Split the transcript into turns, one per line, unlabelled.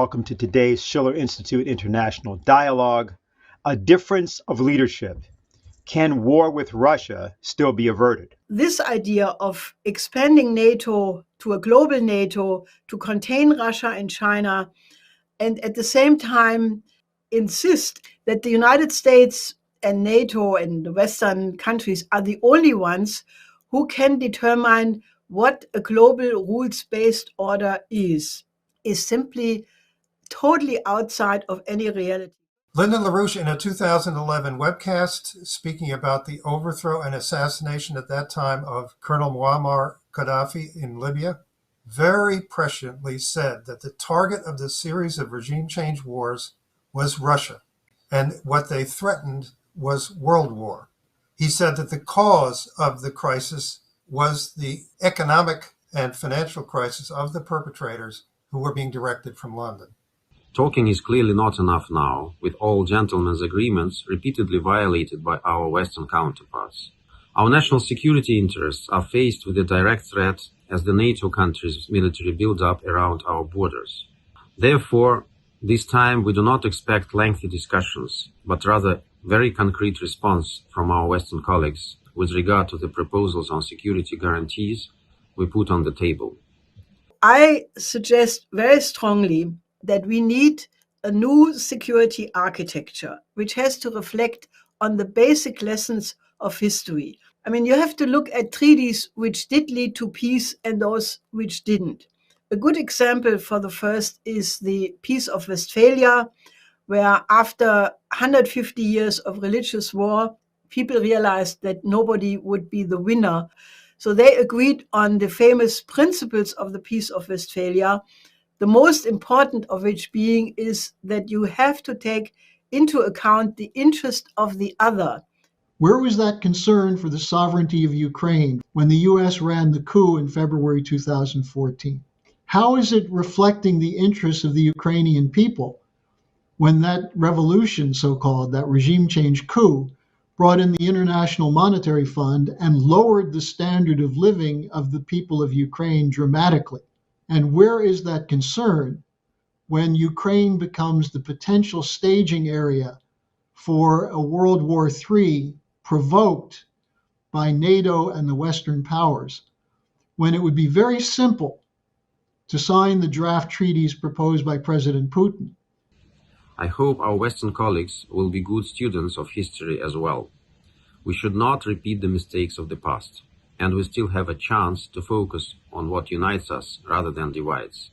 welcome to today's Schiller Institute International Dialogue, A Difference of Leadership. Can war with Russia still be averted?
This idea of expanding NATO to a global NATO to contain Russia and China, and at the same time insist that the United States and NATO and the Western countries are the only ones who can determine what a global rules-based order is simply totally outside of any reality.
Lyndon LaRouche, in a 2011 webcast speaking about the overthrow and assassination at that time of Colonel Muammar Gaddafi in Libya, very presciently said that the target of the series of regime change wars was Russia, and what they threatened was world war. He said that the cause of the crisis was the economic and financial crisis of the perpetrators who were being directed from London.
Talking is clearly not enough now, with all gentlemen's agreements repeatedly violated by our Western counterparts. Our national security interests are faced with a direct threat as the NATO countries' military build-up around our borders. Therefore, this time we do not expect lengthy discussions, but rather very concrete response from our Western colleagues with regard to the proposals on security guarantees we put on the table.
I suggest very strongly that we need a new security architecture, which has to reflect on the basic lessons of history. I mean, you have to look at treaties which did lead to peace and those which didn't. A good example for the first is the Peace of Westphalia, where after 150 years of religious war, people realized that nobody would be the winner. So they agreed on the famous principles of the Peace of Westphalia, the most important of which being is that you have to take into account the interest of the other.
Where was that concern for the sovereignty of Ukraine when the U.S. ran the coup in February 2014? How is it reflecting the interests of the Ukrainian people when that revolution, so-called, that regime change coup, brought in the International Monetary Fund and lowered the standard of living of the people of Ukraine dramatically? And where is that concern when Ukraine becomes the potential staging area for a World War III provoked by NATO and the Western powers, when it would be very simple to sign the draft treaties proposed by President Putin?
I hope our Western colleagues will be good students of history as well. We should not repeat the mistakes of the past, and we still have a chance to focus on what unites us rather than divides.